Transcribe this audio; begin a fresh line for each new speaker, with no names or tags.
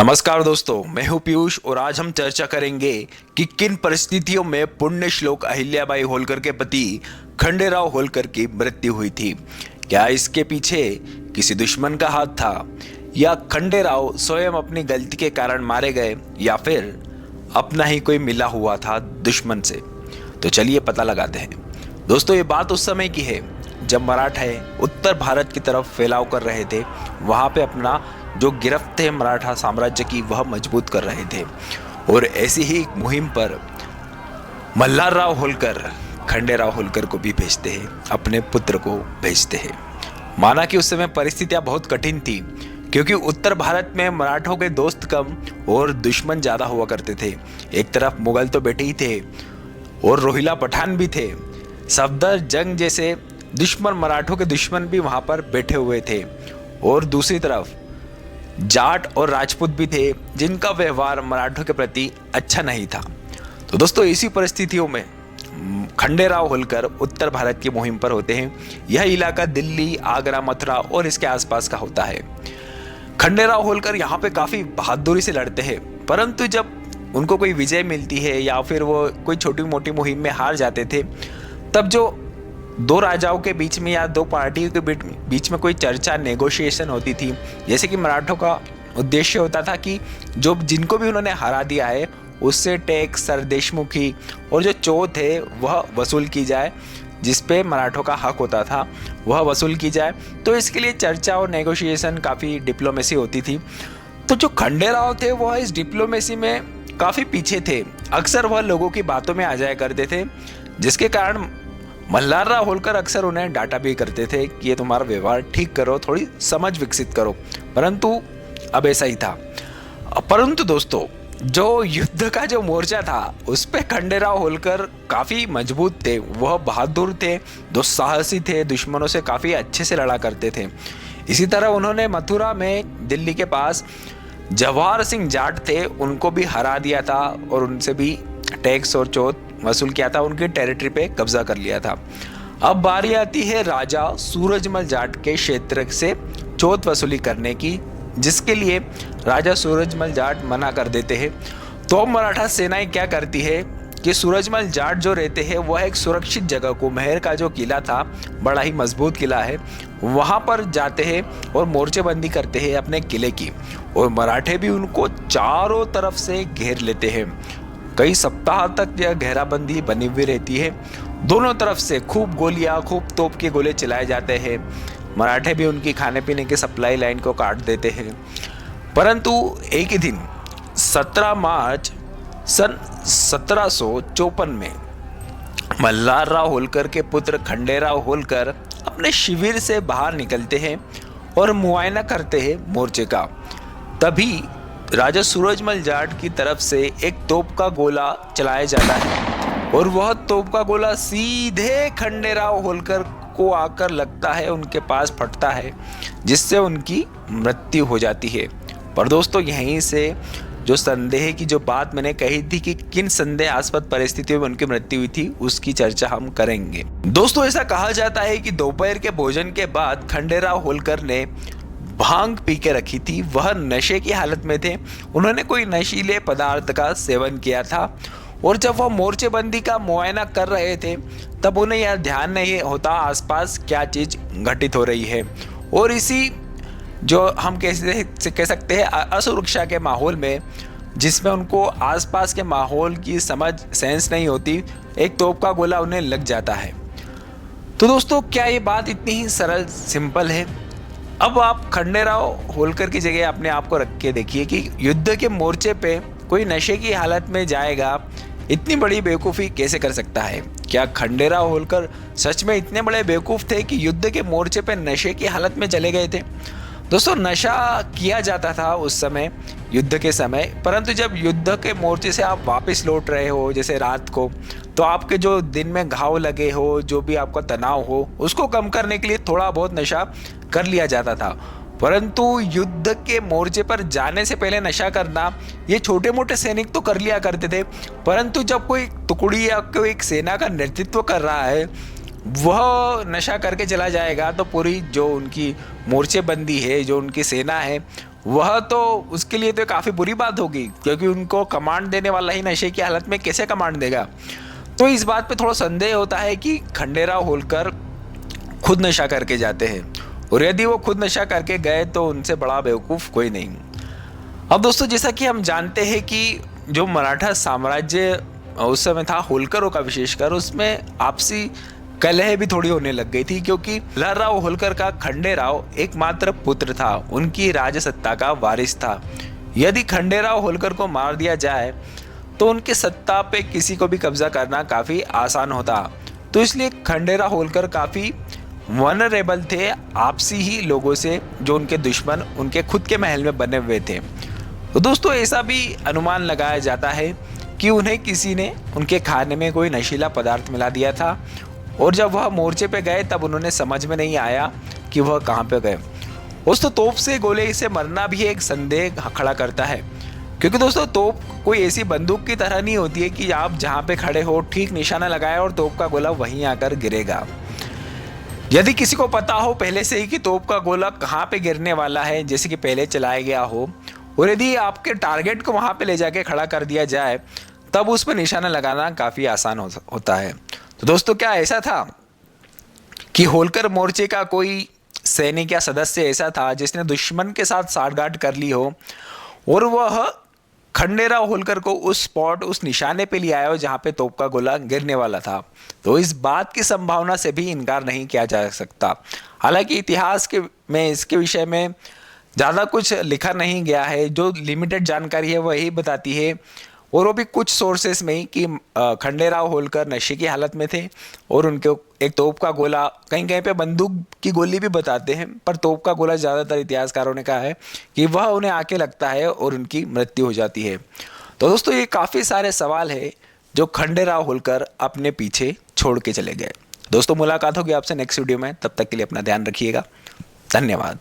नमस्कार दोस्तों, मैं हूं पीयूष और आज हम चर्चा करेंगे कि किन परिस्थितियों में पुण्य श्लोक अहिल्याबाई होलकर के पति खंडेराव होलकर की मृत्यु हुई थी। क्या इसके पीछे किसी दुश्मन का हाथ था या खंडेराव स्वयं अपनी गलती के कारण मारे गए या फिर अपना ही कोई मिला हुआ था दुश्मन से? तो चलिए पता लगाते हैं। दोस्तों, ये बात उस समय की है जब मराठे उत्तर भारत की तरफ फैलाव कर रहे थे। वहां पे अपना जो गिरफ्त थे मराठा साम्राज्य की वह मजबूत कर रहे थे और ऐसी ही एक मुहिम पर मल्हारराव होलकर खंडेराव होलकर को भी भेजते हैं, अपने पुत्र को भेजते हैं। माना कि उस समय परिस्थितियां बहुत कठिन थी क्योंकि उत्तर भारत में मराठों के दोस्त कम और दुश्मन ज्यादा हुआ करते थे। एक तरफ मुगल तो बैठे ही थे और रोहिला पठान भी थे। सफदर जंग जैसे दुश्मन मराठों के दुश्मन भी वहां पर बैठे हुए थे और दूसरी तरफ जाट और राजपूत भी थे जिनका व्यवहार मराठों के प्रति अच्छा नहीं था। तो दोस्तों, इसी परिस्थितियों में खंडेराव होलकर उत्तर भारत की मुहिम पर होते हैं। यह इलाका दिल्ली, आगरा, मथुरा और इसके आसपास का होता है। खंडेराव होलकर यहाँ पे काफी बहादुरी से लड़ते हैं, परंतु जब उनको कोई विजय मिलती है या फिर वो कोई छोटी मोटी मुहिम में हार जाते थे, तब जो दो राजाओं के बीच में या दो पार्टियों के बीच में कोई चर्चा, नेगोशिएशन होती थी। जैसे कि मराठों का उद्देश्य होता था कि जो जिनको भी उन्होंने हरा दिया है उससे टैक्स, सरदेशमुखी और जो चोट है वह वसूल की जाए, जिस पे मराठों का हक होता था वह वसूल की जाए। तो इसके लिए चर्चा और नेगोशिएशन, काफ़ी डिप्लोमेसी होती थी। तो जो खंडेराव थे वह इस डिप्लोमेसी में काफ़ी पीछे थे। अक्सर वह लोगों की बातों में आ जाया करते थे, जिसके कारण मल्हारराव होलकर अक्सर उन्हें डांटा भी करते थे कि ये तुम्हारा व्यवहार ठीक करो, थोड़ी समझ विकसित करो। परंतु अब ऐसा ही था। परंतु दोस्तों, जो युद्ध का जो मोर्चा था उस पे खंडेराव होलकर काफ़ी मजबूत थे। वह बहादुर थे, दुस्साहसी थे, दुश्मनों से काफ़ी अच्छे से लड़ा करते थे। इसी तरह उन्होंने मथुरा में दिल्ली के पास जवाहर सिंह जाट थे, उनको भी हरा दिया था और उनसे भी टैक्स और चोट वसूल किया था, उनकी टेरिटरी पे कब्जा कर लिया था। अब बारी आती है राजा सूरजमल जाट के क्षेत्र से चोट वसूली करने की, जिसके लिए राजा सूरजमल जाट मना कर देते हैं। तो मराठा सेनाएं क्या करती है कि सूरजमल जाट जो रहते हैं वह एक सुरक्षित जगह को, महर का जो किला था, बड़ा ही मजबूत किला है, वहां पर जाते हैं और मोर्चेबंदी करते हैं अपने किले की। और मराठे भी उनको चारों तरफ से घेर लेते हैं। कई सप्ताह तक यह घेराबंदी बनी हुई रहती है। दोनों तरफ से खूब गोलियां, खूब तोप के गोले चलाए जाते हैं। मराठे भी उनकी खाने पीने की सप्लाई लाइन को काट देते हैं। परंतु एक ही दिन 17 मार्च सन 1754 में मल्हारराव होलकर के पुत्र खंडेराव होलकर अपने शिविर से बाहर निकलते हैं और मुआयना करते हैं मोर्चे का। तभी राजा सूरजमल जाट की तरफ से एक तोप का गोला चलाया जाता है और वह तोप का गोला सीधे खंडेराव होलकर को आकर लगता है, उनके पास फटता है, जिससे उनकी मृत्यु हो जाती है। पर दोस्तों, यहीं से जो संदेह की जो बात मैंने कही थी कि किन संदेहास्पद परिस्थितियों में उनकी मृत्यु हुई थी, उसकी चर्चा हम करेंगे। दोस्तों, ऐसा कहा जाता है कि दोपहर के भोजन के बाद खंडेराव होलकर ने भांग पी के रखी थी। वह नशे की हालत में थे। उन्होंने कोई नशीले पदार्थ का सेवन किया था और जब वह मोर्चेबंदी का मुआयना कर रहे थे तब उन्हें यह ध्यान नहीं होता आसपास क्या चीज घटित हो रही है। और इसी जो हम कह सकते हैं असुरक्षा के माहौल में, जिसमें उनको आसपास के माहौल की समझ, सेंस नहीं होती, एक तोप का गोला उन्हें लग जाता है। तो दोस्तों, क्या ये बात इतनी ही सरल, सिंपल है? अब आप खंडेराव होलकर की जगह अपने आप को रख के देखिए कि युद्ध के मोर्चे पे कोई नशे की हालत में जाएगा, इतनी बड़ी बेवकूफ़ी कैसे कर सकता है? क्या खंडेराव होलकर सच में इतने बड़े बेवकूफ़ थे कि युद्ध के मोर्चे पे नशे की हालत में चले गए थे? दोस्तों, नशा किया जाता था उस समय, युद्ध के समय, परंतु जब युद्ध के मोर्चे से आप वापस लौट रहे हो, जैसे रात को, तो आपके जो दिन में घाव लगे हो, जो भी आपका तनाव हो, उसको कम करने के लिए थोड़ा बहुत नशा कर लिया जाता था। परंतु युद्ध के मोर्चे पर जाने से पहले नशा करना, ये छोटे मोटे सैनिक तो कर लिया करते थे, परंतु जब कोई टुकड़ी या कोई एक सेना का नेतृत्व कर रहा है, वह नशा करके चला जाएगा तो पूरी जो उनकी मोर्चेबंदी है, जो उनकी सेना है, वह तो उसके लिए तो काफ़ी बुरी बात होगी, क्योंकि उनको कमांड देने वाला ही नशे की हालत में कैसे कमांड देगा। तो इस बात पे थोड़ा संदेह होता है कि खंडेराव होलकर खुद नशा करके जाते हैं, और यदि वो खुद नशा करके गए तो उनसे बड़ा बेवकूफ़ कोई नहीं। अब दोस्तों, जैसा कि हम जानते हैं कि जो मराठा साम्राज्य उस समय था होलकरों का विशेषकर, उसमें आपसी कलह भी थोड़ी होने लग गई थी, क्योंकि लहरराव होलकर का खंडेराव एकमात्र पुत्र था, उनकी राजसत्ता का वारिस था। यदि खंडेराव होलकर को मार दिया जाए तो उनके सत्ता पे किसी को भी कब्जा करना काफ़ी आसान होता। तो इसलिए खंडेराव होलकर काफ़ी वनरेबल थे आपसी ही लोगों से, जो उनके दुश्मन उनके खुद के महल में बने हुए थे। तो दोस्तों, ऐसा भी अनुमान लगाया जाता है कि उन्हें किसी ने उनके खाने में कोई नशीला पदार्थ मिला दिया था, और जब वह मोर्चे पे गए तब उन्होंने समझ में नहीं आया कि वह कहाँ पे गए। दोस्तों, तोप से गोले से मरना भी एक संदेह खड़ा करता है, क्योंकि दोस्तों तोप कोई ऐसी बंदूक की तरह नहीं होती है कि आप जहाँ पे खड़े हो ठीक निशाना लगाए और तोप का गोला वहीं आकर गिरेगा। यदि किसी को पता हो पहले से ही कि तोप का गोला कहाँ पे गिरने वाला है, जैसे कि पहले चलाया गया हो, और यदि आपके टारगेट को वहाँ पे ले जाके खड़ा कर दिया जाए, तब उस पर निशाना लगाना काफ़ी आसान होता है। तो दोस्तों, क्या ऐसा था कि होलकर मोर्चे का कोई सैनिक या सदस्य ऐसा था जिसने दुश्मन के साथ साठगांठ कर ली हो, और वह खंडेराव होलकर को उस स्पॉट, उस निशाने पे ले आया हो जहाँ पे तोप का गोला गिरने वाला था? तो इस बात की संभावना से भी इनकार नहीं किया जा सकता। हालांकि इतिहास के में इसके विषय में ज़्यादा कुछ लिखा नहीं गया है, जो लिमिटेड जानकारी है वही बताती है, और वो भी कुछ सोर्सेस में ही, कि खंडेराव होलकर नशे की हालत में थे और उनके एक तोप का गोला, कहीं कहीं पे बंदूक की गोली भी बताते हैं, पर तोप का गोला ज़्यादातर इतिहासकारों ने कहा है कि वह उन्हें आके लगता है और उनकी मृत्यु हो जाती है। तो दोस्तों, ये काफ़ी सारे सवाल है जो खंडेराव होलकर अपने पीछे छोड़ के चले गए। दोस्तों, मुलाकात होगी आपसे नेक्स्ट वीडियो में, तब तक के लिए अपना ध्यान रखिएगा। धन्यवाद।